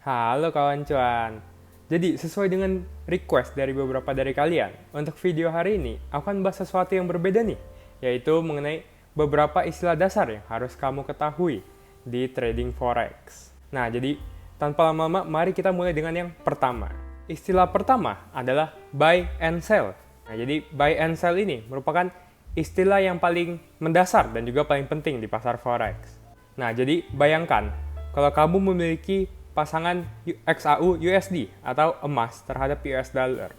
Halo kawan cuan. Jadi sesuai dengan request dari beberapa dari kalian, untuk video hari ini aku akan bahas sesuatu yang berbeda nih, yaitu mengenai beberapa istilah dasar yang harus kamu ketahui di trading forex. Nah, jadi tanpa lama-lama mari kita mulai dengan yang pertama. Istilah pertama adalah buy and sell. Nah, jadi buy and sell ini merupakan istilah yang paling mendasar dan juga paling penting di pasar forex. Nah, jadi bayangkan kalau kamu memiliki pasangan XAU USD atau emas terhadap US dollar.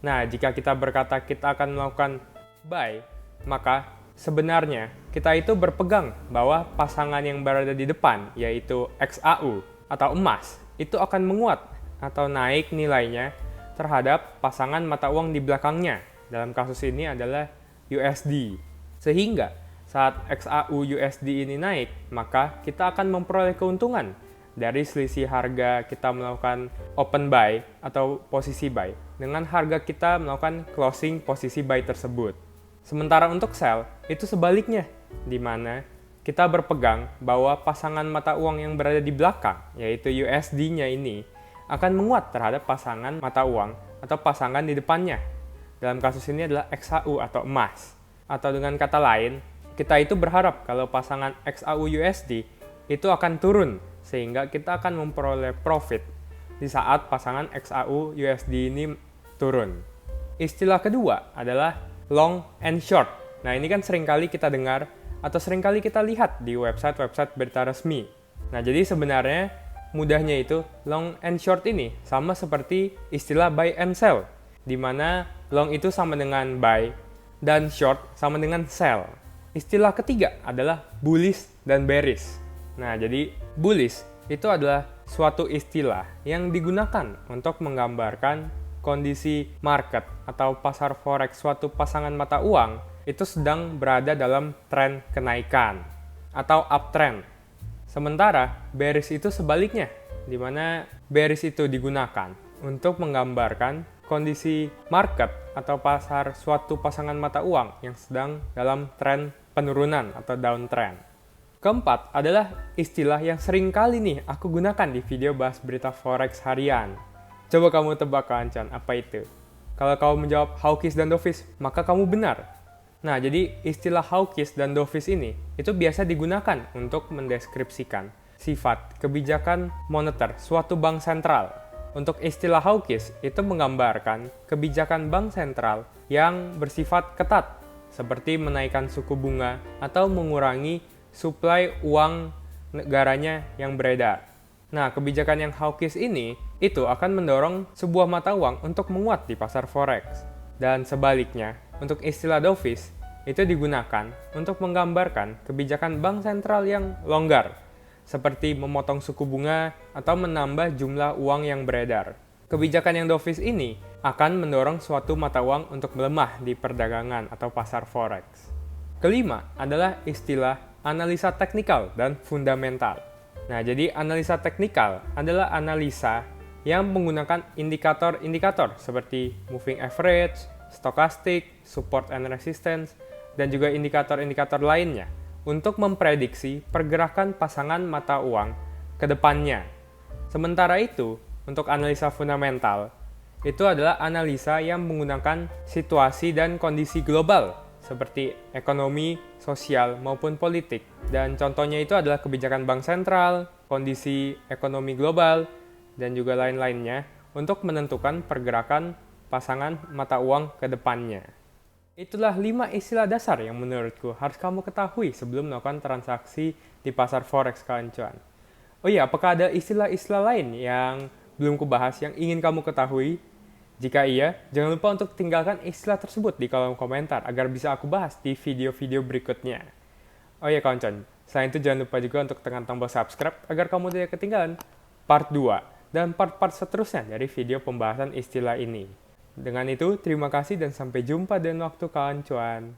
Nah, jika kita berkata kita akan melakukan buy, maka sebenarnya kita itu berpegang bahwa pasangan yang berada di depan, yaitu XAU atau emas, itu akan menguat atau naik nilainya terhadap pasangan mata uang di belakangnya. Dalam kasus ini adalah USD. Sehingga saat XAU USD ini naik, maka kita akan memperoleh keuntungan dari selisih harga kita melakukan open buy atau posisi buy dengan harga kita melakukan closing posisi buy tersebut. Sementara untuk sell, itu sebaliknya, di mana kita berpegang bahwa pasangan mata uang yang berada di belakang, yaitu USD-nya ini, akan menguat terhadap pasangan mata uang atau pasangan di depannya. Dalam kasus ini adalah XAU atau emas. Atau dengan kata lain, kita itu berharap kalau pasangan XAU USD itu akan turun, sehingga kita akan memperoleh profit di saat pasangan XAU USD ini turun. Istilah kedua adalah long and short. Nah, ini kan seringkali kita dengar atau seringkali kita lihat di website-website berita resmi. Nah, jadi sebenarnya mudahnya itu long and short ini sama seperti istilah buy and sell, di mana long itu sama dengan buy dan short sama dengan sell. Istilah ketiga adalah bullish dan bearish. Nah, jadi bullish itu adalah suatu istilah yang digunakan untuk menggambarkan kondisi market atau pasar forex suatu pasangan mata uang itu sedang berada dalam tren kenaikan atau uptrend. Sementara bearish itu sebaliknya, di mana bearish itu digunakan untuk menggambarkan kondisi market atau pasar suatu pasangan mata uang yang sedang dalam tren penurunan atau downtrend. Keempat adalah istilah yang sering kali nih aku gunakan di video bahas berita forex harian. Coba kamu tebak kancan, apa itu? Kalau kamu menjawab hawkish dan dovish, maka kamu benar. Nah, jadi istilah hawkish dan dovish ini itu biasa digunakan untuk mendeskripsikan sifat kebijakan moneter suatu bank sentral. Untuk istilah hawkish itu menggambarkan kebijakan bank sentral yang bersifat ketat, seperti menaikkan suku bunga atau mengurangi suplai uang negaranya yang beredar. Nah, kebijakan yang hawkish ini itu akan mendorong sebuah mata uang untuk menguat di pasar forex. Dan sebaliknya, untuk istilah dovish itu digunakan untuk menggambarkan kebijakan bank sentral yang longgar, seperti memotong suku bunga atau menambah jumlah uang yang beredar. Kebijakan yang dovish ini akan mendorong suatu mata uang untuk melemah di perdagangan atau pasar forex. Kelima adalah istilah analisa teknikal dan fundamental. Nah, jadi analisa teknikal adalah analisa yang menggunakan indikator-indikator seperti moving average, stochastic, support and resistance, dan juga indikator-indikator lainnya untuk memprediksi pergerakan pasangan mata uang ke depannya. Sementara itu, untuk analisa fundamental, itu adalah analisa yang menggunakan situasi dan kondisi global seperti ekonomi, sosial, maupun politik. Dan contohnya itu adalah kebijakan bank sentral, kondisi ekonomi global, dan juga lain-lainnya untuk menentukan pergerakan pasangan mata uang ke depannya. Itulah 5 istilah dasar yang menurutku harus kamu ketahui sebelum melakukan transaksi di pasar forex kawan cuan. Oh iya, apakah ada istilah-istilah lain yang belum kubahas yang ingin kamu ketahui? Jika iya, jangan lupa untuk tinggalkan istilah tersebut di kolom komentar agar bisa aku bahas di video-video berikutnya. Oh ya kawan-kawan, selain itu jangan lupa juga untuk tekan tombol subscribe agar kamu tidak ketinggalan part 2 dan part-part seterusnya dari video pembahasan istilah ini. Dengan itu, terima kasih dan sampai jumpa dan waktu kawan-kawan.